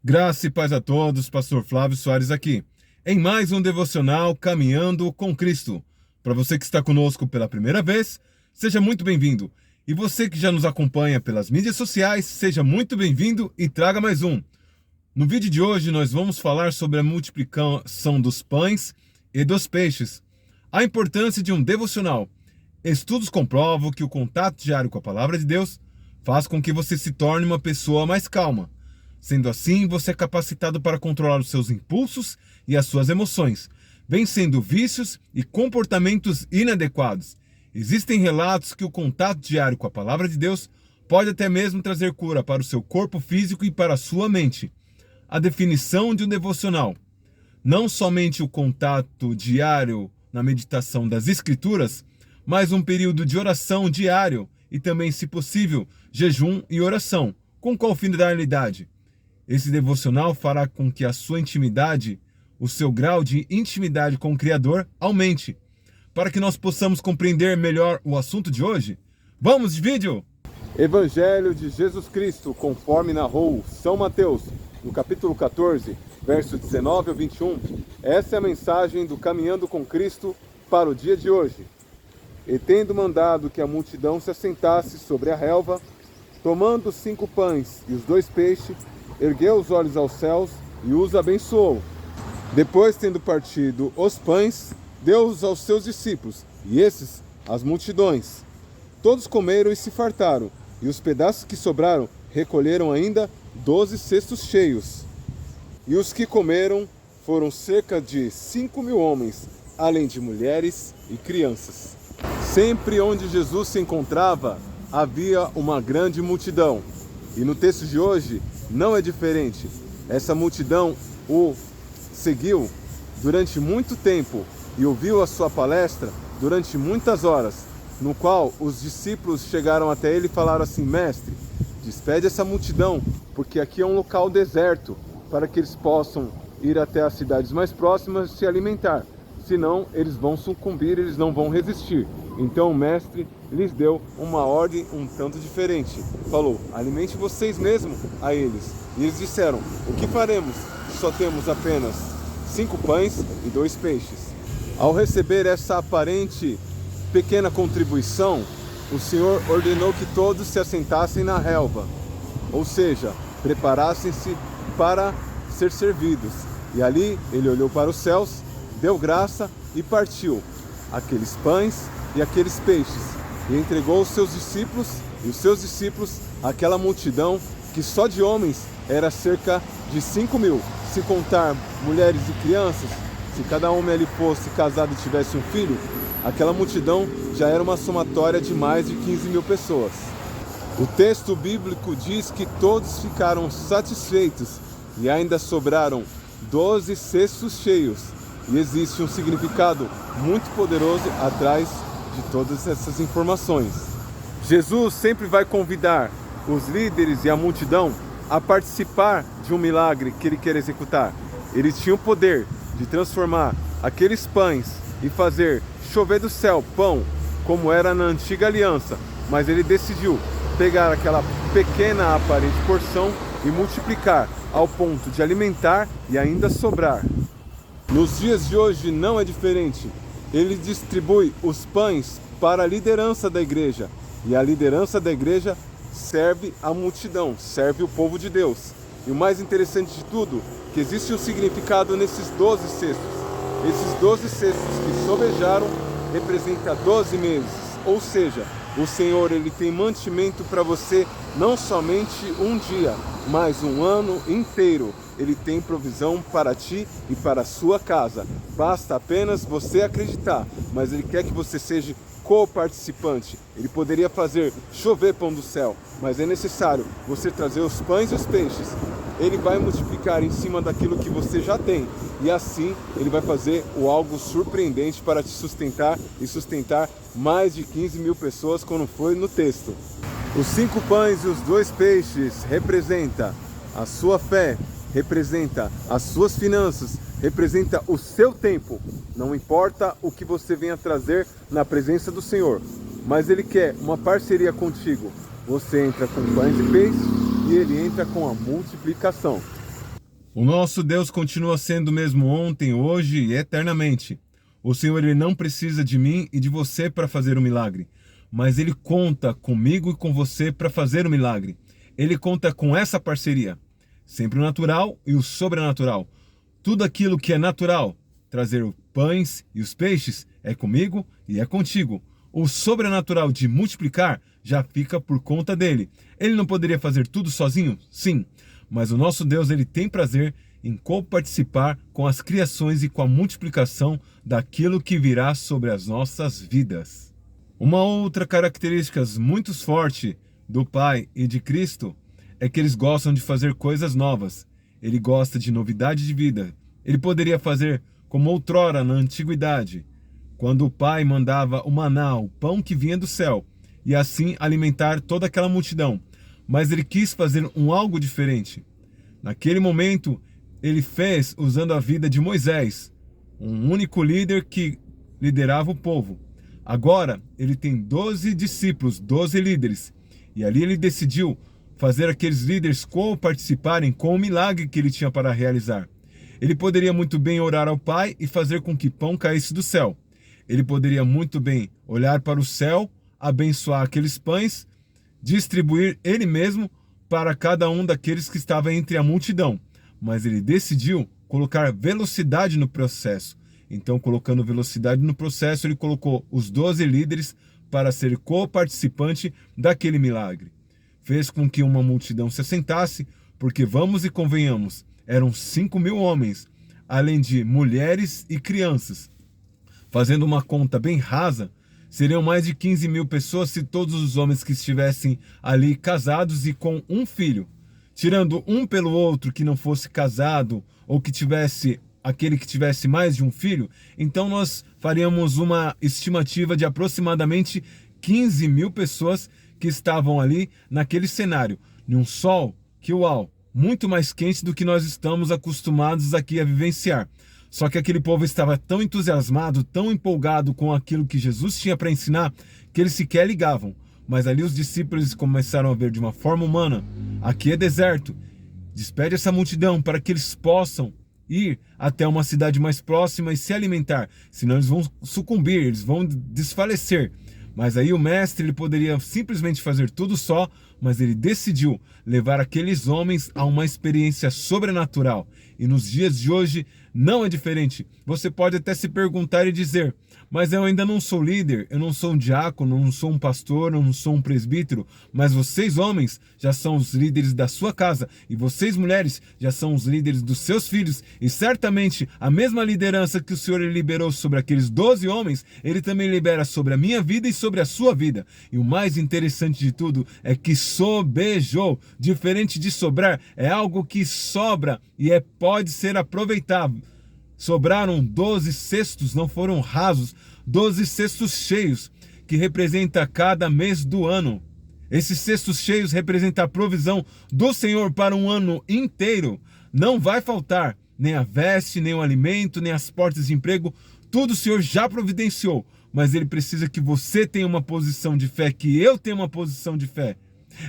Graça e paz a todos, Pastor Flávio Soares aqui, em mais um devocional Caminhando com Cristo. Para você que está conosco pela primeira vez, seja muito bem-vindo. E você que já nos acompanha pelas mídias sociais, seja muito bem-vindo e traga mais um. No vídeo de hoje nós vamos falar sobre a multiplicação dos pães e dos peixes. A importância de um devocional. Estudos comprovam que o contato diário com a palavra de Deus faz com que você se torne uma pessoa mais calma. Sendo assim, você é capacitado para controlar os seus impulsos e as suas emoções, vencendo vícios e comportamentos inadequados. Existem relatos que o contato diário com a palavra de Deus pode até mesmo trazer cura para o seu corpo físico e para a sua mente. A definição de um devocional: não somente o contato diário na meditação das Escrituras, mas um período de oração diário e também, se possível, jejum e oração. Com qual finalidade? Esse devocional fará com que a sua intimidade, o seu grau de intimidade com o Criador aumente. Para que nós possamos compreender melhor o assunto de hoje, vamos de vídeo! Evangelho de Jesus Cristo, conforme narrou São Mateus, no capítulo 14, verso 19 ao 21. Essa é a mensagem do Caminhando com Cristo para o dia de hoje. E tendo mandado que a multidão se assentasse sobre a relva, tomando os 5 pães e os 2 peixes, ergueu os olhos aos céus e os abençoou. Depois, tendo partido os pães, deu-os aos seus discípulos, e esses às multidões. Todos comeram e se fartaram, e os pedaços que sobraram recolheram ainda 12 cestos cheios. E os que comeram foram cerca de 5.000 homens, além de mulheres e crianças. Sempre onde Jesus se encontrava, havia uma grande multidão. E no texto de hoje não é diferente. Essa multidão o seguiu durante muito tempo e ouviu a sua palestra durante muitas horas, no qual os discípulos chegaram até ele e falaram assim: mestre, despede essa multidão, porque aqui é um local deserto, para que eles possam ir até as cidades mais próximas se alimentar. Senão eles vão sucumbir, eles não vão resistir. Então o mestre lhes deu uma ordem um tanto diferente. Falou: alimente vocês mesmos a eles. E eles disseram: o que faremos? Só temos apenas 5 pães e 2 peixes. Ao receber essa aparente pequena contribuição, o Senhor ordenou que todos se assentassem na relva, ou seja, preparassem-se para ser servidos. E ali ele olhou para os céus, deu graça e partiu aqueles pães e aqueles peixes, e entregou aos seus discípulos, e os seus discípulos àquela multidão, que só de homens era cerca de 5.000, se contar mulheres e crianças. Se cada homem ali fosse casado e tivesse um filho, aquela multidão já era uma somatória de mais de 15.000 pessoas. O texto bíblico diz que todos ficaram satisfeitos e ainda sobraram 12 cestos cheios. E existe um significado muito poderoso atrás de todas essas informações. Jesus sempre vai convidar os líderes e a multidão a participar de um milagre que ele quer executar. Ele tinha o poder de transformar aqueles pães e fazer chover do céu pão, como era na antiga aliança, mas ele decidiu pegar aquela pequena aparente porção e multiplicar ao ponto de alimentar e ainda sobrar. Nos dias de hoje não é diferente. Ele distribui os pães para a liderança da igreja, e a liderança da igreja serve a multidão, serve o povo de Deus. E o mais interessante de tudo, que existe um significado nesses 12 cestos. Esses 12 cestos que sobejaram representam 12 meses, ou seja, o Senhor ele tem mantimento para você não somente um dia, mas um ano inteiro. Ele tem provisão para ti e para a sua casa. Basta apenas você acreditar, mas ele quer que você seja co-participante. Ele poderia fazer chover pão do céu, mas é necessário você trazer os pães e os peixes. Ele vai multiplicar em cima daquilo que você já tem, e assim ele vai fazer o algo surpreendente para te sustentar e sustentar mais de 15.000 pessoas, como foi no texto. Os 5 pães e os 2 peixes representa a sua fé, representa as suas finanças, representa o seu tempo. Não importa o que você venha trazer na presença do Senhor, mas Ele quer uma parceria contigo. Você entra com pães e peixes e Ele entra com a multiplicação. O nosso Deus continua sendo o mesmo ontem, hoje e eternamente. O Senhor, ele não precisa de mim e de você para fazer o milagre, mas ele conta comigo e com você para fazer o milagre. Ele conta com essa parceria, sempre o natural e o sobrenatural. Tudo aquilo que é natural, trazer os pães e os peixes, é comigo e é contigo. O sobrenatural de multiplicar já fica por conta dele. Ele não poderia fazer tudo sozinho? Sim. Mas o nosso Deus, ele tem prazer em coparticipar com as criações e com a multiplicação daquilo que virá sobre as nossas vidas. Uma outra característica muito forte do Pai e de Cristo é que eles gostam de fazer coisas novas. Ele gosta de novidade de vida. Ele poderia fazer como outrora na antiguidade, quando o Pai mandava o maná, o pão que vinha do céu, e assim alimentar toda aquela multidão. Mas ele quis fazer algo diferente. Naquele momento, ele fez usando a vida de Moisés, um único líder que liderava o povo. Agora, ele tem 12 discípulos, 12 líderes. E ali ele decidiu fazer aqueles líderes participarem com o milagre que ele tinha para realizar. Ele poderia muito bem orar ao Pai e fazer com que pão caísse do céu. Ele poderia muito bem olhar para o céu, abençoar aqueles pães, distribuir ele mesmo para cada um daqueles que estava entre a multidão. Mas ele decidiu colocar velocidade no processo. Então, colocando velocidade no processo, ele colocou os 12 líderes para ser co-participante daquele milagre. Fez com que uma multidão se assentasse, porque vamos e convenhamos, eram 5.000 homens, além de mulheres e crianças. Fazendo uma conta bem rasa, seriam mais de 15.000 pessoas se todos os homens que estivessem ali casados e com um filho. Tirando um pelo outro que não fosse casado ou que tivesse aquele que tivesse mais de um filho, então nós faríamos uma estimativa de aproximadamente 15.000 pessoas que estavam ali naquele cenário, num sol que, uau, muito mais quente do que nós estamos acostumados aqui a vivenciar. Só que aquele povo estava tão entusiasmado, tão empolgado com aquilo que Jesus tinha para ensinar, que eles sequer ligavam. Mas ali os discípulos começaram a ver de uma forma humana: aqui é deserto, despede essa multidão para que eles possam ir até uma cidade mais próxima e se alimentar, senão eles vão sucumbir, eles vão desfalecer. Mas aí o mestre, ele poderia simplesmente fazer tudo só, mas ele decidiu levar aqueles homens a uma experiência sobrenatural. E nos dias de hoje não é diferente. Você pode até se perguntar e dizer: mas eu ainda não sou líder, eu não sou um diácono, não sou um pastor, eu não sou um presbítero. Mas vocês, homens, já são os líderes da sua casa. E vocês, mulheres, já são os líderes dos seus filhos. E certamente a mesma liderança que o Senhor liberou sobre aqueles 12 homens, Ele também libera sobre a minha vida e sobre a sua vida. E o mais interessante de tudo é que sobejou. Diferente de sobrar, é algo que sobra e pode ser aproveitado. Sobraram 12 cestos, não foram rasos, 12 cestos cheios, que representa cada mês do ano. Esses cestos cheios representam a provisão do Senhor para um ano inteiro. Não vai faltar nem a veste, nem o alimento, nem as portas de emprego. Tudo o Senhor já providenciou, mas Ele precisa que você tenha uma posição de fé, que eu tenha uma posição de fé.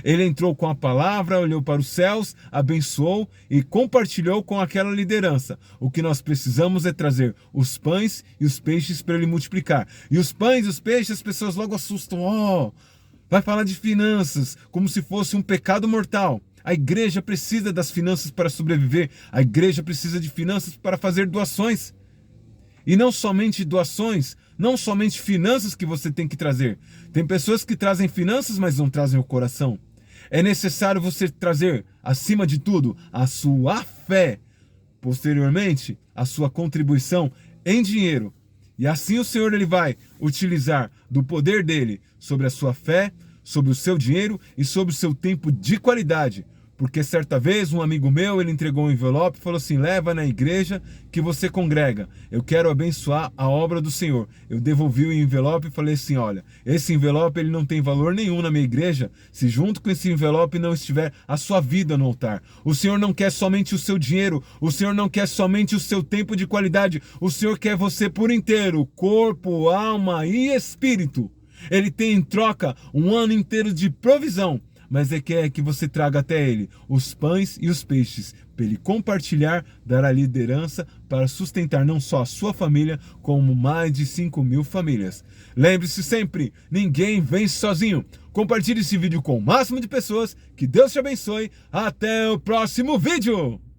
Ele entrou com a palavra, olhou para os céus, abençoou e compartilhou com aquela liderança. O que nós precisamos é trazer os pães e os peixes para ele multiplicar. E os pães e os peixes, as pessoas logo assustam. Vai falar de finanças, como se fosse um pecado mortal. A igreja precisa das finanças para sobreviver. A igreja precisa de finanças para fazer doações. E não somente doações, não somente finanças que você tem que trazer. Tem pessoas que trazem finanças, mas não trazem o coração. É necessário você trazer, acima de tudo, a sua fé. Posteriormente, a sua contribuição em dinheiro. E assim o Senhor, ele vai utilizar do poder dele sobre a sua fé, sobre o seu dinheiro e sobre o seu tempo de qualidade. Porque certa vez um amigo meu, ele entregou um envelope e falou assim: leva na igreja que você congrega. Eu quero abençoar a obra do Senhor. Eu devolvi o envelope e falei assim: olha, esse envelope ele não tem valor nenhum na minha igreja se junto com esse envelope não estiver a sua vida no altar. O Senhor não quer somente o seu dinheiro, o Senhor não quer somente o seu tempo de qualidade, o Senhor quer você por inteiro, corpo, alma e espírito. Ele tem em troca um ano inteiro de provisão. mas Ele quer que você traga até Ele os pães e os peixes, para Ele compartilhar, dar a liderança para sustentar não só a sua família, como mais de 5.000 famílias. Lembre-se sempre, ninguém vence sozinho. Compartilhe esse vídeo com o máximo de pessoas, que Deus te abençoe, até o próximo vídeo!